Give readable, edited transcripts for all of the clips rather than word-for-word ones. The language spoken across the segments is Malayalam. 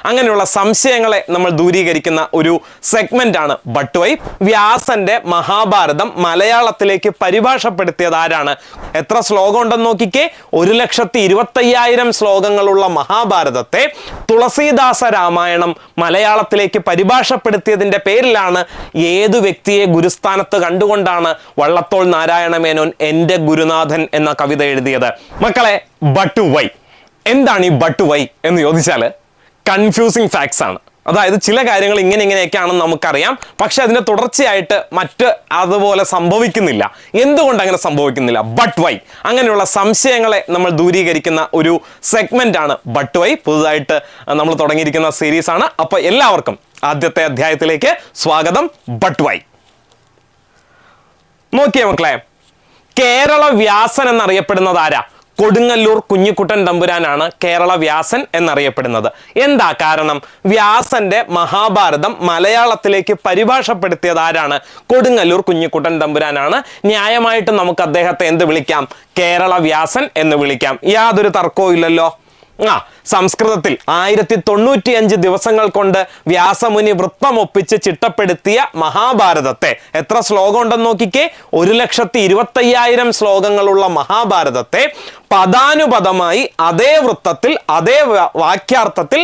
അങ്ങനെയുള്ള സംശയങ്ങളെ നമ്മൾ ദൂരീകരിക്കുന്ന ഒരു സെഗ്മെന്റ് ആണ് ബട്ട് വൈ. വ്യാസന്റെ മഹാഭാരതം മലയാളത്തിലേക്ക് പരിഭാഷപ്പെടുത്തിയത് ആരാണ്? എത്ര ശ്ലോകം ഉണ്ടെന്ന് നോക്കിക്കേ. 1,25,000 ശ്ലോകങ്ങളുള്ള മഹാഭാരതത്തെ തുളസീദാസ രാമായണം മലയാളത്തിലേക്ക് പരിഭാഷപ്പെടുത്തിയതിന്റെ പേരിലാണ് ഏതു വ്യക്തിയെ ഗുരുസ്ഥാനത്ത് കണ്ടുകൊണ്ടാണ് വള്ളത്തോൾ നാരായണ മേനോൻ എൻ്റെ ഗുരുനാഥൻ എന്ന കവിത എഴുതിയത്. മക്കളെ, ബട്ട് വൈ എന്താണ് ഈ ബട്ട് വൈ എന്ന് ചോദിച്ചാൽ കൺഫ്യൂസിങ് ഫാക്ട്സ് ആണ്. അതായത് ചില കാര്യങ്ങൾ ഇങ്ങനെയൊക്കെയാണെന്ന് നമുക്കറിയാം, പക്ഷെ അതിന്റെ തുടർച്ചയായിട്ട് മറ്റ് അതുപോലെ സംഭവിക്കുന്നില്ല. എന്തുകൊണ്ട് അങ്ങനെ സംഭവിക്കുന്നില്ല? But why. അങ്ങനെയുള്ള സംശയങ്ങളെ നമ്മൾ ദൂരീകരിക്കുന്ന ഒരു സെഗ്മെന്റ് ആണ് ബട്ട് വൈ. പുതുതായിട്ട് നമ്മൾ തുടങ്ങിയിരിക്കുന്ന സീരീസ് ആണ്. അപ്പോൾ എല്ലാവർക്കും ആദ്യത്തെ അധ്യായത്തിലേക്ക് സ്വാഗതം. ബട്ട് വൈ നോക്കിയേ മക്കളെ, കേരള വ്യാസൻ എന്നറിയപ്പെടുന്നത് ആരാ? കൊടുങ്ങല്ലൂർ കുഞ്ഞിക്കുട്ടൻ തമ്പുരാനാണ് കേരള വ്യാസൻ എന്നറിയപ്പെടുന്നത്. എന്താ കാരണം? വ്യാസന്റെ മഹാഭാരതം മലയാളത്തിലേക്ക് പരിഭാഷപ്പെടുത്തിയത് ആരാണ്? കൊടുങ്ങല്ലൂർ കുഞ്ഞിക്കുട്ടൻ തമ്പുരാനാണ്. ന്യായമായിട്ട് നമുക്ക് അദ്ദേഹത്തെ എന്ത് വിളിക്കാം? കേരള വ്യാസൻ എന്ന് വിളിക്കാം. യാതൊരു തർക്കവും ഇല്ലല്ലോ. സംസ്കൃതത്തിൽ 1095 ദിവസങ്ങൾ കൊണ്ട് വ്യാസമുനി വൃത്തമൊപ്പിച്ച് ചിട്ടപ്പെടുത്തിയ മഹാഭാരതത്തെ, എത്ര ശ്ലോകം ഉണ്ടെന്ന് നോക്കിക്കേ, 1,25,000 ശ്ലോകങ്ങളുള്ള മഹാഭാരതത്തെ പദാനുപദമായി അതേ വൃത്തത്തിൽ, അതേ വാക്യാർത്ഥത്തിൽ,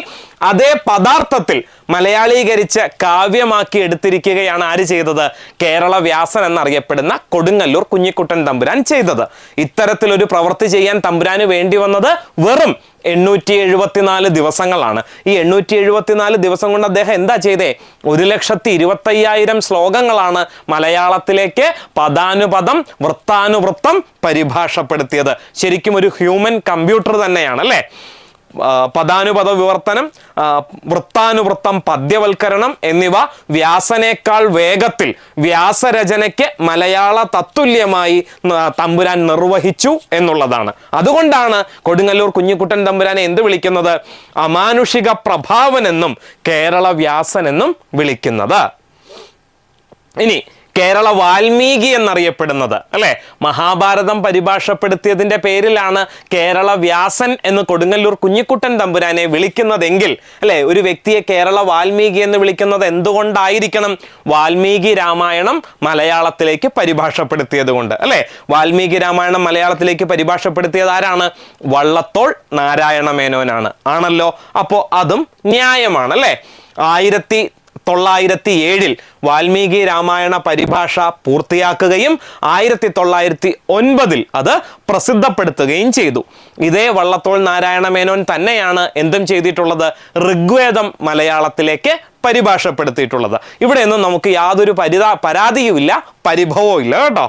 അതേ പദാർത്ഥത്തിൽ മലയാളീകരിച്ച് കാവ്യമാക്കി എടുത്തിരിക്കുകയാണ് ആര് ചെയ്തത്? കേരള വ്യാസൻ എന്നറിയപ്പെടുന്ന കൊടുങ്ങല്ലൂർ കുഞ്ഞിക്കുട്ടൻ തമ്പുരാൻ ചെയ്തത്. ഇത്തരത്തിലൊരു പ്രവൃത്തി ചെയ്യാൻ തമ്പുരാന് വേണ്ടി വന്നത് വെറും 874 ദിവസങ്ങളാണ്. ഈ 874 ദിവസം കൊണ്ട് അദ്ദേഹം എന്താ ചെയ്തേ? 1,25,000 ശ്ലോകങ്ങളാണ് മലയാളത്തിലേക്ക് പദാനുപദം വൃത്താനുവൃത്തം പരിഭാഷപ്പെടുത്തിയത്. ശരിക്കും ഒരു ഹ്യൂമൻ കമ്പ്യൂട്ടർ തന്നെയാണ് അല്ലേ? പദാനുപദ വിവർത്തനം, വൃത്താനുവൃത്തം പദ്യവൽക്കരണം എന്നിവ വ്യാസനേക്കാൾ വേഗത്തിൽ വ്യാസരചനയ്ക്ക് മലയാള തത്തുല്യമായി തമ്പുരാൻ നിർവഹിച്ചു എന്നുള്ളതാണ്. അതുകൊണ്ടാണ് കൊടുങ്ങല്ലൂർ കുഞ്ഞിക്കുട്ടൻ തമ്പുരാനെ എന്ത് വിളിക്കുന്നത്? അമാനുഷിക പ്രഭാവനെന്നും കേരള വ്യാസൻ എന്നും വിളിക്കുന്നത്. ഇനി കേരള വാൽമീകി എന്നറിയപ്പെടുന്നത് അല്ലെ, മഹാഭാരതം പരിഭാഷപ്പെടുത്തിയതിന്റെ പേരിലാണ് കേരള വ്യാസൻ എന്ന് കൊടുങ്ങല്ലൂർ കുഞ്ഞിക്കുട്ടൻ തമ്പുരാനെ വിളിക്കുന്നതെങ്കിൽ അല്ലെ, ഒരു വ്യക്തിയെ കേരള വാൽമീകി എന്ന് വിളിക്കുന്നത് എന്തുകൊണ്ടായിരിക്കണം? വാൽമീകി രാമായണം മലയാളത്തിലേക്ക് പരിഭാഷപ്പെടുത്തിയത് കൊണ്ട് അല്ലെ. വാൽമീകി രാമായണം മലയാളത്തിലേക്ക് പരിഭാഷപ്പെടുത്തിയത് ആരാണ്? വള്ളത്തോൾ നാരായണ മേനോനാണ്. ആണല്ലോ. അപ്പോൾ അതും ന്യായമാണ് അല്ലെ. 1907 വാൽമീകി രാമായണ പരിഭാഷ പൂർത്തിയാക്കുകയും 1909 അത് പ്രസിദ്ധപ്പെടുത്തുകയും ചെയ്തു. ഇതേ വള്ളത്തോൾ നാരായണ മേനോൻ തന്നെയാണ് എന്തും ചെയ്തിട്ടുള്ളത്? ഋഗ്വേദം മലയാളത്തിലേക്ക് പരിഭാഷപ്പെടുത്തിയിട്ടുള്ളത്. ഇവിടെയൊന്നും നമുക്ക് യാതൊരു പരാതിയുമില്ല, പരിഭവവും ഇല്ല കേട്ടോ.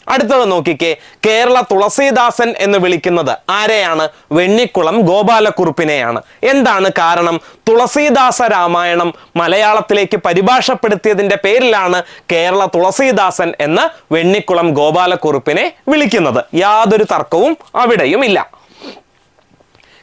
അടുത്തത് നോക്കിക്കേ, കേരള തുളസീദാസൻ എന്ന് വിളിക്കുന്നത് ആരെയാണ്? വെണ്ണിക്കുളം ഗോപാലക്കുറുപ്പിനെയാണ്. എന്താണ് കാരണം? തുളസീദാസ രാമായണം മലയാളത്തിലേക്ക് പരിഭാഷപ്പെടുത്തിയതിന്റെ പേരിലാണ് കേരള തുളസീദാസൻ എന്ന് വെണ്ണിക്കുളം ഗോപാലക്കുറുപ്പിനെ വിളിക്കുന്നത്. യാതൊരു തർക്കവും അവിടെയും ഇല്ല.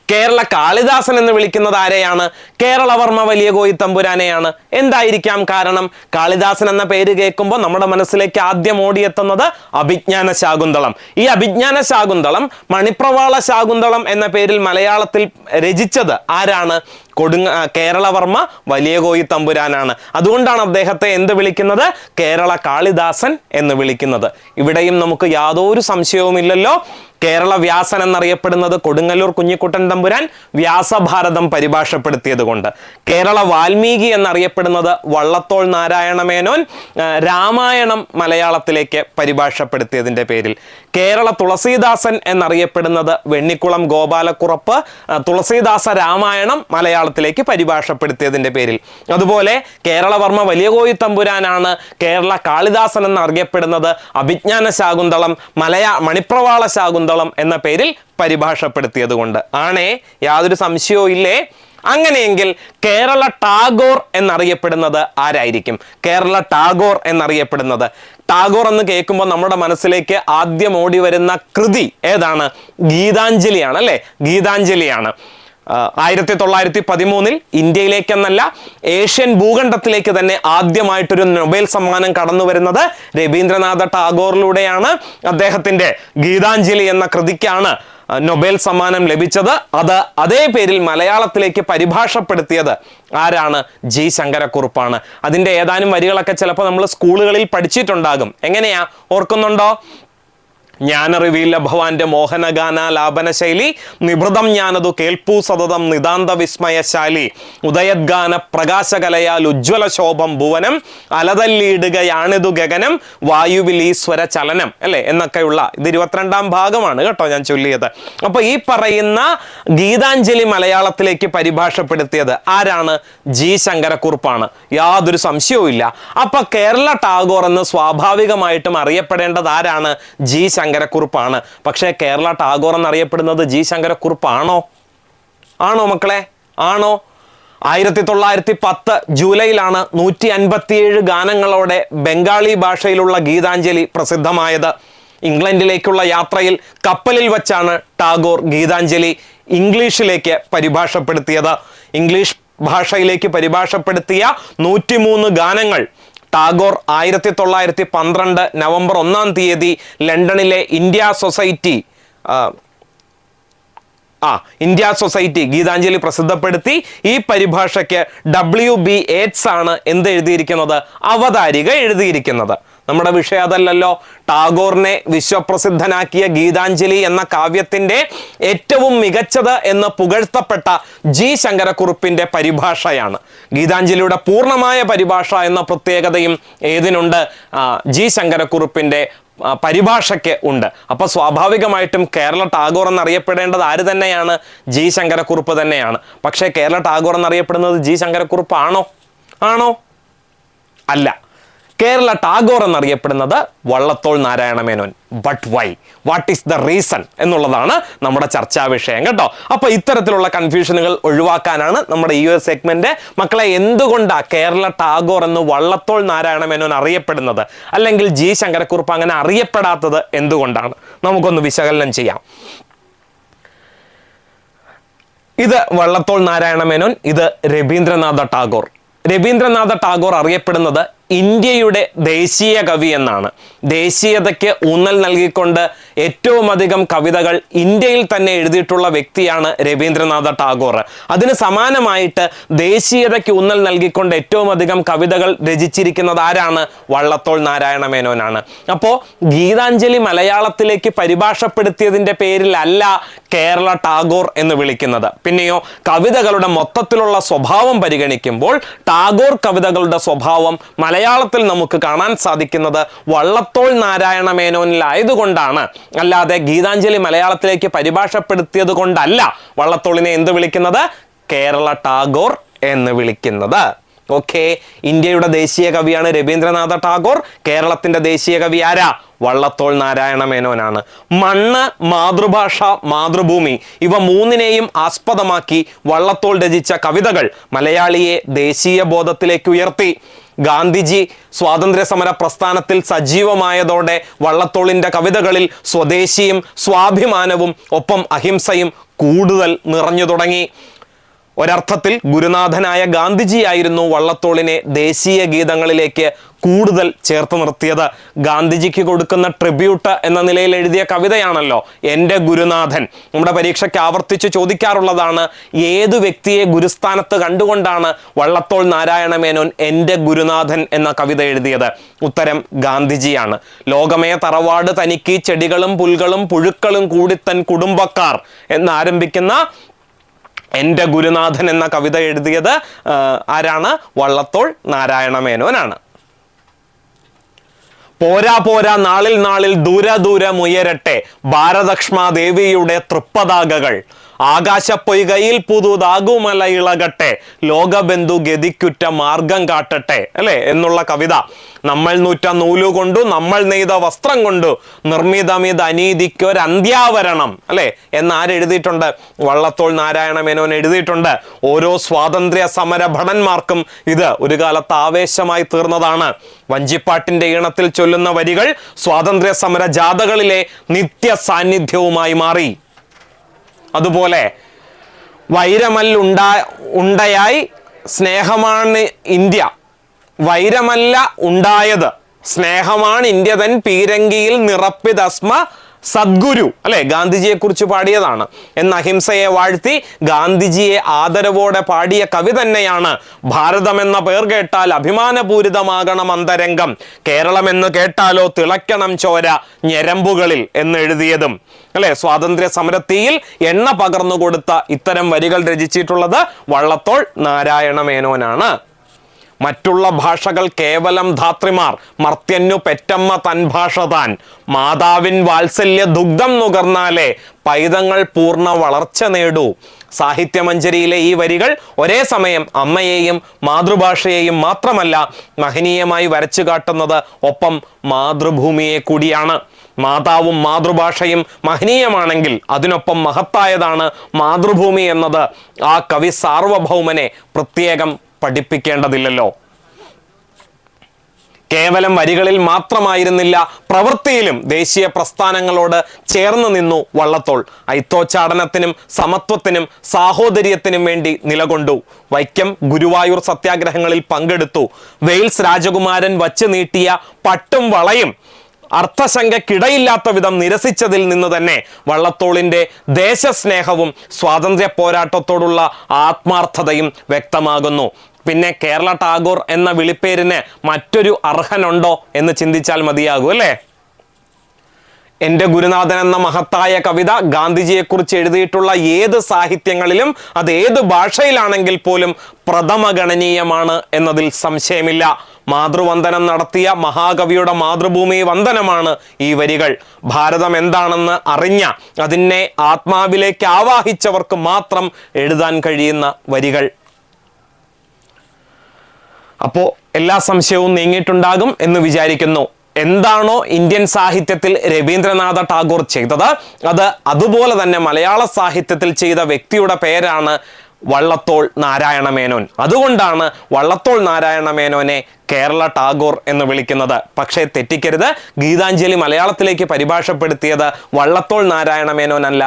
കേരള കാളിദാസൻ എന്ന് വിളിക്കുന്നത് ആരെയാണ്? കേരളവർമ്മ വലിയ കോയിത്തമ്പുരാനെയാണ്. എന്തായിരിക്കാം കാരണം? കാളിദാസൻ എന്ന പേര് കേൾക്കുമ്പോൾ നമ്മുടെ മനസ്സിലേക്ക് ആദ്യം ഓടിയെത്തുന്നത് അഭിജ്ഞാന ശാകുന്തളം. ഈ അഭിജ്ഞാന ശാകുന്തളം മണിപ്രവാള ശാകുന്തളം എന്ന പേരിൽ മലയാളത്തിൽ രചിച്ചത് ആരാണ്? കേരളവർമ്മ വലിയ കോയിത്തമ്പുരാനാണ്. അതുകൊണ്ടാണ് അദ്ദേഹത്തെ എന്ത് വിളിക്കുന്നത്? കേരള കാളിദാസൻ എന്ന് വിളിക്കുന്നത്. ഇവിടെയും നമുക്ക് യാതൊരു സംശയവുമില്ലല്ലോ. കേരള വ്യാസൻ എന്നറിയപ്പെടുന്നത് കൊടുങ്ങല്ലൂർ കുഞ്ഞിക്കുട്ടൻ തമ്പുരാൻ വ്യാസഭാരതം പരിഭാഷപ്പെടുത്തിയത് കൊണ്ട്. കേരള വാൽമീകി എന്നറിയപ്പെടുന്നത് വള്ളത്തോൾ നാരായണ മേനോൻ രാമായണം മലയാളത്തിലേക്ക് പരിഭാഷപ്പെടുത്തിയതിൻ്റെ പേരിൽ. കേരള തുളസീദാസൻ എന്നറിയപ്പെടുന്നത് വെണ്ണിക്കുളം ഗോപാലക്കുറുപ്പ് തുളസീദാസ രാമായണം മലയാളത്തിലേക്ക് പരിഭാഷപ്പെടുത്തിയതിൻ്റെ പേരിൽ. അതുപോലെ കേരളവർമ്മ വലിയ കോയിത്തമ്പുരാനാണ് കേരള കാളിദാസൻ എന്നറിയപ്പെടുന്നത് അഭിജ്ഞാന ശാകുന്തളം മണിപ്രവാള ശാകുന്തളം എന്ന പേരിൽ പരിഭാഷപ്പെടുത്തിയത് കൊണ്ട്. ആണേ, യാതൊരു സംശയവും ഇല്ലേ? അങ്ങനെയെങ്കിൽ കേരള ടാഗോർ എന്നറിയപ്പെടുന്നത് ആരായിരിക്കും? കേരള ടാഗോർ എന്നറിയപ്പെടുന്നത്, ടാഗോർ എന്ന് കേൾക്കുമ്പോൾ നമ്മുടെ മനസ്സിലേക്ക് ആദ്യം ഓടി വരുന്ന കൃതി ഏതാണ്? ഗീതാഞ്ജലിയാണ് അല്ലെ. ഗീതാഞ്ജലിയാണ്. 1913 ഇന്ത്യയിലേക്കെന്നല്ല ഏഷ്യൻ ഭൂഖണ്ഡത്തിലേക്ക് തന്നെ ആദ്യമായിട്ടൊരു നൊബേൽ സമ്മാനം കടന്നു വരുന്നത് രവീന്ദ്രനാഥ ടാഗോറിലൂടെയാണ്. അദ്ദേഹത്തിന്റെ ഗീതാഞ്ജലി എന്ന കൃതിക്കാണ് നൊബേൽ സമ്മാനം ലഭിച്ചത്. അത് അതേ പേരിൽ മലയാളത്തിലേക്ക് പരിഭാഷപ്പെടുത്തിയത് ആരാണ്? ജി ശങ്കരക്കുറുപ്പാണ്. അതിന്റെ ഏതാനും വരികളൊക്കെ ചിലപ്പോൾ നമ്മൾ സ്കൂളുകളിൽ പഠിച്ചിട്ടുണ്ടാകും. എങ്ങനെയാ, ഓർക്കുന്നുണ്ടോ? ജ്ഞാനറിവിയില്ല ഭവാന്റെ മോഹനഗാനാലാപന ശൈലി, നിഭൃതം ഞാനതു കേൾപ്പൂ സതതം നിതാന്ത വിസ്മയശാലി, ഉദയദ്ഗാന പ്രകാശകലയാൽ ഉജ്ജ്വല ശോഭം ഭുവനം, അലതല്ലിയിടുകയാണിതു ഗഗനം, വായുവിൽ ഈശ്വര ചലനം, അല്ലെ എന്നൊക്കെയുള്ള ഇത് 22ാം ഭാഗമാണ് കേട്ടോ ഞാൻ ചൊല്ലിയത്. അപ്പൊ ഈ പറയുന്ന ഗീതാഞ്ജലി മലയാളത്തിലേക്ക് പരിഭാഷപ്പെടുത്തിയത് ആരാണ്? ജി ശങ്കരക്കുറുപ്പാണ്. യാതൊരു സംശയവും ഇല്ല. അപ്പൊ കേരള ടാഗോർ എന്ന് സ്വാഭാവികമായിട്ടും അറിയപ്പെടേണ്ടത് ആരാണ്? ജി ശങ്കരക്കുറുപ്പാണ്. പക്ഷേ കേരള ടാഗോർ എന്നറിയപ്പെടുന്നത് ജി ശങ്കരക്കുറുപ്പാണോ? ആണോ മക്കളെ? ആണോ? 1910 ജൂലൈയിലാണ് 157 ഗാനങ്ങളോടെ ബംഗാളി ഭാഷയിലുള്ള ഗീതാഞ്ജലി പ്രസിദ്ധമായത്. ഇംഗ്ലണ്ടിലേക്കുള്ള യാത്രയിൽ കപ്പലിൽ വച്ചാണ് ടാഗോർ ഗീതാഞ്ജലി ഇംഗ്ലീഷിലേക്ക് പരിഭാഷപ്പെടുത്തിയത്. ഇംഗ്ലീഷ് ഭാഷയിലേക്ക് പരിഭാഷപ്പെടുത്തിയ 103 ഗാനങ്ങൾ ടാഗോർ 1912 നവംബർ 1-ാം തീയതി ലണ്ടനിലെ ഇന്ത്യ സൊസൈറ്റി ഗീതാഞ്ജലി പ്രസിദ്ധപ്പെടുത്തി. ഈ പരിഭാഷയ്ക്ക് WB യേറ്റ്സ് ആണ് എന്ത് എഴുതിയിരിക്കുന്നത്? അവതാരിക എഴുതിയിരിക്കുന്നത്. നമ്മുടെ വിഷയം അതല്ലല്ലോ. ടാഗോറിനെ വിശ്വപ്രസിദ്ധനാക്കിയ ഗീതാഞ്ജലി എന്ന കാവ്യത്തിന്റെ ഏറ്റവും മികച്ചത് എന്ന് പുകഴ്ത്തപ്പെട്ട ജി ശങ്കരക്കുറുപ്പിന്റെ പരിഭാഷയാണ്. ഗീതാഞ്ജലിയുടെ പൂർണ്ണമായ പരിഭാഷ എന്ന പ്രത്യേകതയും ഏതിനുണ്ട്? ജി ശങ്കരക്കുറുപ്പിന്റെ പരിഭാഷയ്ക്ക് ഉണ്ട്. അപ്പൊ സ്വാഭാവികമായിട്ടും കേരള ടാഗോർ എന്നറിയപ്പെടേണ്ടത് ആര് തന്നെയാണ്? ജി ശങ്കരക്കുറുപ്പ് തന്നെയാണ്. പക്ഷേ കേരള ടാഗോർ എന്നറിയപ്പെടുന്നത് ജി ശങ്കരക്കുറുപ്പ് ആണോ? അല്ല. കേരള ടാഗോർ എന്നറിയപ്പെടുന്നത് Vallathol Narayana Menon. But why? What is the reason എന്നുള്ളതാണ് നമ്മുടെ ചർച്ചാ വിഷയം കേട്ടോ. അപ്പൊ ഇത്തരത്തിലുള്ള കൺഫ്യൂഷനുകൾ ഒഴിവാക്കാനാണ് നമ്മുടെ ഈ ഒരു സെഗ്മെന്റ്. മക്കളെ, എന്തുകൊണ്ടാണ് കേരള ടാഗോർ എന്ന് വള്ളത്തോൾ നാരായണ മേനോൻ അറിയപ്പെടുന്നത്, അല്ലെങ്കിൽ ജി ശങ്കരക്കുറുപ്പ് അങ്ങനെ അറിയപ്പെടാത്തത് എന്തുകൊണ്ടാണ്? നമുക്കൊന്ന് വിശകലനം ചെയ്യാം. ഇത് വള്ളത്തോൾ നാരായണ മേനോൻ, ഇത് രവീന്ദ്രനാഥ ടാഗോർ. രവീന്ദ്രനാഥ ടാഗോർ അറിയപ്പെടുന്നത് ഇന്ത്യയുടെ ദേശീയ കവി എന്നാണ്. ദേശീയതയ്ക്ക് ഊന്നൽ നൽകിക്കൊണ്ട് ഏറ്റവും അധികം കവിതകൾ ഇന്ത്യയിൽ തന്നെ എഴുതിയിട്ടുള്ള വ്യക്തിയാണ് രവീന്ദ്രനാഥ ടാഗോർ. അതിന് സമാനമായിട്ട് ദേശീയതയ്ക്ക് ഊന്നൽ നൽകിക്കൊണ്ട് ഏറ്റവും അധികം കവിതകൾ രചിച്ചിരിക്കുന്നത് ആരാണ്? വള്ളത്തോൾ നാരായണ മേനോനാണ്. അപ്പോൾ ഗീതാഞ്ജലി മലയാളത്തിലേക്ക് പരിഭാഷപ്പെടുത്തിയതിൻ്റെ പേരിലല്ല കേരള ടാഗോർ എന്ന് വിളിക്കുന്നത്. പിന്നെയോ കവിതകളുടെ മൊത്തത്തിലുള്ള സ്വഭാവം പരിഗണിക്കുമ്പോൾ ടാഗോർ കവിതകളുടെ സ്വഭാവം മലയാളത്തിൽ നമുക്ക് കാണാൻ സാധിക്കുന്നത് വള്ളത്തോൾ നാരായണ മേനോനിലായതുകൊണ്ടാണ്. അല്ലാതെ ഗീതാഞ്ജലി മലയാളത്തിലേക്ക് പരിഭാഷപ്പെടുത്തിയത് കൊണ്ടല്ല വള്ളത്തോളിനെ എന്ത് വിളിക്കുന്നത്? കേരള ടാഗോർ എന്ന് വിളിക്കുന്നത്. ഓക്കെ, ഇന്ത്യയുടെ ദേശീയ കവിയാണ് രവീന്ദ്രനാഥ ടാഗോർ. കേരളത്തിന്റെ ദേശീയ കവി ആരാ? വള്ളത്തോൾ നാരായണ മേനോനാണ്. മണ്ണ്, മാതൃഭാഷ, മാതൃഭൂമി ഇവ മൂന്നിനെയും ആസ്പദമാക്കി വള്ളത്തോൾ രചിച്ച കവിതകൾ മലയാളിയെ ദേശീയ ബോധത്തിലേക്ക് ഉയർത്തി. ഗാന്ധിജി സ്വാതന്ത്ര്യ സമര പ്രസ്ഥാനത്തിൽ സജീവമായതോടെ വള്ളത്തോളിന്റെ കവിതകളിൽ സ്വദേശിയും സ്വാഭിമാനവും ഒപ്പം അഹിംസയും കൂടുതൽ നിറഞ്ഞു തുടങ്ങി. ഒരർത്ഥത്തിൽ ഗുരുനാഥനായ ഗാന്ധിജിയായിരുന്നു വള്ളത്തോളിനെ ദേശീയ ഗീതങ്ങളിലേക്ക് കൂടുതൽ ചേർത്ത് നിർത്തിയത്. ഗാന്ധിജിക്ക് കൊടുക്കുന്ന ട്രിബ്യൂട്ട് എന്ന നിലയിൽ എഴുതിയ കവിതയാണല്ലോ എൻ്റെ ഗുരുനാഥൻ. നമ്മുടെ പരീക്ഷയ്ക്ക് ആവർത്തിച്ച് ചോദിക്കാറുള്ളതാണ്, ഏതു വ്യക്തിയെ ഗുരുസ്ഥാനത്ത് കണ്ടുകൊണ്ടാണ് വള്ളത്തോൾ നാരായണ മേനോൻ എൻ്റെ ഗുരുനാഥൻ എന്ന കവിത എഴുതിയത്? ഉത്തരം ഗാന്ധിജിയാണ്. ലോകമേ തറവാട് തനിക്ക് ചെടികളും പുൽകളും പുഴുക്കളും കൂടി തൻ കുടുംബക്കാർ എന്നാരംഭിക്കുന്ന എൻ്റെ ഗുരുനാഥൻ എന്ന കവിത എഴുതിയത് ആരാണ്? വള്ളത്തോൾ നാരായണ മേനോനാണ്. പോരാ പോരാ നാളിൽ നാളിൽ ദൂരമുയരട്ടെ ഭാരതക്ഷ്മാദേവിയുടെ തൃപ്പതാകകൾ, ആകാശപ്പൊയ്കയിൽ പുതുതാകുമല ഇളകട്ടെ, ലോകബന്ധു ഗതിക്കുറ്റ മാർഗം കാട്ടട്ടെ, അല്ലെ എന്നുള്ള കവിത. നമ്മൾ നൂറ്റ നൂലുകൊണ്ടു നമ്മൾ നെയ്ത വസ്ത്രം കൊണ്ടു നിർമ്മിതമിത് അനീതിക്കൊരന്ത്യാവരണം, അല്ലെ എന്നാരെഴുതിയിട്ടുണ്ട്? വള്ളത്തോൾ നാരായണ മേനോൻ എഴുതിയിട്ടുണ്ട്. ഓരോ സ്വാതന്ത്ര്യ സമര ഭടന്മാർക്കും ഇത് ഒരു കാലത്ത് ആവേശമായി തീർന്നതാണ്. വഞ്ചിപ്പാട്ടിന്റെ ഈണത്തിൽ ചൊല്ലുന്ന വരികൾ സ്വാതന്ത്ര്യ സമര ജാഥകളിലെ നിത്യ സാന്നിധ്യവുമായി മാറി. അതുപോലെ ഉണ്ടായായി സ്നേഹമാണ് ഇന്ത്യ, വൈരമല്ല ഉണ്ടായത് സ്നേഹമാണ് ഇന്ത്യ തൻ പീരങ്കിയിൽ നിറപ്പിതസ്മ സദ്ഗുരു, അല്ലെ, ഗാന്ധിജിയെ കുറിച്ച് പാടിയതാണ്. എന്ന അഹിംസയെ വാഴ്ത്തി ഗാന്ധിജിയെ ആദരവോടെ പാടിയ കവി തന്നെയാണ് ഭാരതം എന്ന പേർ കേട്ടാൽ അഭിമാനപൂരിതമാകണം അന്തരംഗം, കേരളം എന്ന് കേട്ടാലോ തിളയ്ക്കണം ചോര ഞരമ്പുകളിൽ എന്ന് എഴുതിയതും. അല്ലെ, സ്വാതന്ത്ര്യ സമരത്തിയിൽ എണ്ണ പകർന്നു കൊടുത്ത ഇത്തരം വരികൾ രചിച്ചിട്ടുള്ളത് വള്ളത്തോൾ നാരായണ മേനോനാണ്. മറ്റുള്ള ഭാഷകൾ കേവലം ധാത്രിമാർ, മർത്യന്നു പെറ്റമ്മ തൻ ഭാഷ താൻ, മാതാവിൻ വാത്സല്യ ദുഗ്ധം നുകർന്നാലേ പൈതങ്ങൾ പൂർണ്ണ വളർച്ച നേടൂ. സാഹിത്യമഞ്ജരിയിലെ ഈ വരികൾ ഒരേ സമയം അമ്മയെയും മാതൃഭാഷയെയും മാത്രമല്ല മഹനീയമായി വരച്ചു കാട്ടുന്നത് ഒപ്പം മാതൃഭൂമിയെ കൂടിയാണ്. മാതാവും മാതൃഭാഷയും മഹനീയമാണെങ്കിൽ അതിനൊപ്പം മഹത്തായതാണ് മാതൃഭൂമി എന്നത് ആ കവി സാർവഭൗമനെ പ്രത്യേകം പഠിപ്പിക്കേണ്ടതില്ലല്ലോ. കേവലം വരികളിൽ മാത്രമായിരുന്നില്ല, പ്രവൃത്തിയിലും ദേശീയ പ്രസ്ഥാനങ്ങളോട് ചേർന്ന് നിന്നു വള്ളത്തോൾ. ഐത്തോച്ചാടനത്തിനും സമത്വത്തിനും സാഹോദര്യത്തിനും വേണ്ടി നിലകൊണ്ടു. വൈക്കം, ഗുരുവായൂർ സത്യാഗ്രഹങ്ങളിൽ പങ്കെടുത്തു. വെയിൽസ് രാജകുമാരൻ വച്ചു നീട്ടിയ പട്ടും വളയും അർത്ഥശങ്കയ്ക്കിടയില്ലാത്ത വിധം നിരസിച്ചതിൽ നിന്ന് തന്നെ വള്ളത്തോളിന്റെ ദേശസ്നേഹവും സ്വാതന്ത്ര്യ പോരാട്ടത്തോടുള്ള ആത്മാർത്ഥതയും വ്യക്തമാകുന്നു. പിന്നെ കേരള ടാഗോർ എന്ന വിളിപ്പേരിന് മറ്റൊരു അർഹനുണ്ടോ എന്ന് ചിന്തിച്ചാൽ മതിയാകും, അല്ലേ? എൻ്റെ ഗുരുനാഥൻ എന്ന മഹത്തായ കവിത ഗാന്ധിജിയെക്കുറിച്ച് എഴുതിയിട്ടുള്ള ഏത് സാഹിത്യങ്ങളിലും അത് ഏത് ഭാഷയിലാണെങ്കിൽ പോലും പ്രഥമഗണനീയമാണ് എന്നതിൽ സംശയമില്ല. മാതൃവന്ദനം നടത്തിയ മഹാകവിയുടെ മാതൃഭൂമി വന്ദനമാണ് ഈ വരികൾ. ഭാരതം എന്താണെന്ന് അറിഞ്ഞ, അതിനെ ആത്മാവിലേക്ക് ആവാഹിച്ചവർക്ക് മാത്രം എഴുതാൻ കഴിയുന്ന വരികൾ. അപ്പോൾ എല്ലാ സംശയവും നീങ്ങിയിട്ടുണ്ടാകും എന്ന് വിചാരിക്കുന്നു. എന്താണോ ഇന്ത്യൻ സാഹിത്യത്തിൽ രവീന്ദ്രനാഥ ടാഗോർ ചെയ്തത്, അത് അതുപോലെ തന്നെ മലയാള സാഹിത്യത്തിൽ ചെയ്ത വ്യക്തിയുടെ പേരാണ് വള്ളത്തോൾ നാരായണ മേനോൻ. അതുകൊണ്ടാണ് വള്ളത്തോൾ നാരായണ മേനോനെ കേരള ടാഗോർ എന്ന് വിളിക്കുന്നത്. പക്ഷേ തെറ്റിക്കരുത്, ഗീതാഞ്ജലി മലയാളത്തിലേക്ക് പരിഭാഷപ്പെടുത്തിയത് വള്ളത്തോൾ നാരായണ മേനോനല്ല,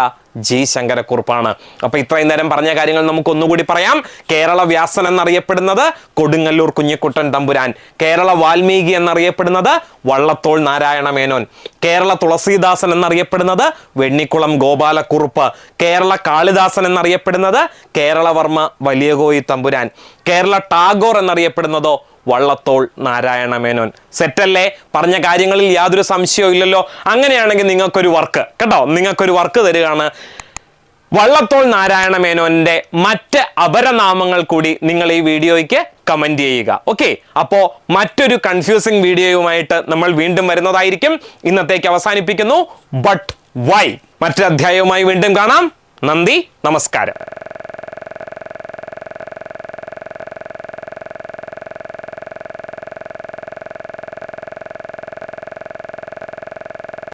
ജി ശങ്കരക്കുറുപ്പാണ്. അപ്പൊ ഇത്രയും നേരം പറഞ്ഞ കാര്യങ്ങൾ നമുക്ക് ഒന്നുകൂടി പറയാം. കേരള വ്യാസൻ എന്നറിയപ്പെടുന്നത് കൊടുങ്ങല്ലൂർ കുഞ്ഞിക്കുട്ടൻ തമ്പുരാൻ. കേരള വാൽമീകി എന്നറിയപ്പെടുന്നത് വള്ളത്തോൾ നാരായണ മേനോൻ. കേരള തുളസീദാസൻ എന്നറിയപ്പെടുന്നത് വെണ്ണിക്കുളം ഗോപാലക്കുറുപ്പ്. കേരള കാളിദാസൻ എന്നറിയപ്പെടുന്നത് കേരളവർമ്മ വലിയകോയി തമ്പുരാൻ. കേരള ടാഗോർ എന്നറിയപ്പെടുന്നതോ വള്ളത്തോൾ നാരായണ മേനോൻ. സെറ്റല്ലേ? പറഞ്ഞ കാര്യങ്ങളിൽ യാതൊരു സംശയവും ഇല്ലല്ലോ. അങ്ങനെയാണെങ്കിൽ നിങ്ങൾക്കൊരു വർക്ക് കേട്ടോ, നിങ്ങൾക്കൊരു വർക്ക് തരികയാണ്. വള്ളത്തോൾ നാരായണ മേനോന്റെ മറ്റ് അപരനാമങ്ങൾ കൂടി നിങ്ങൾ ഈ വീഡിയോയ്ക്ക് കമന്റ് ചെയ്യുക. ഓക്കെ, അപ്പോൾ മറ്റൊരു കൺഫ്യൂസിങ് വീഡിയോയുമായിട്ട് നമ്മൾ വീണ്ടും വരുന്നതായിരിക്കും. ഇന്നത്തേക്ക് അവസാനിപ്പിക്കുന്നു. But why? മറ്റൊരു അധ്യായവുമായി വീണ്ടും കാണാം. നന്ദി, നമസ്കാരം.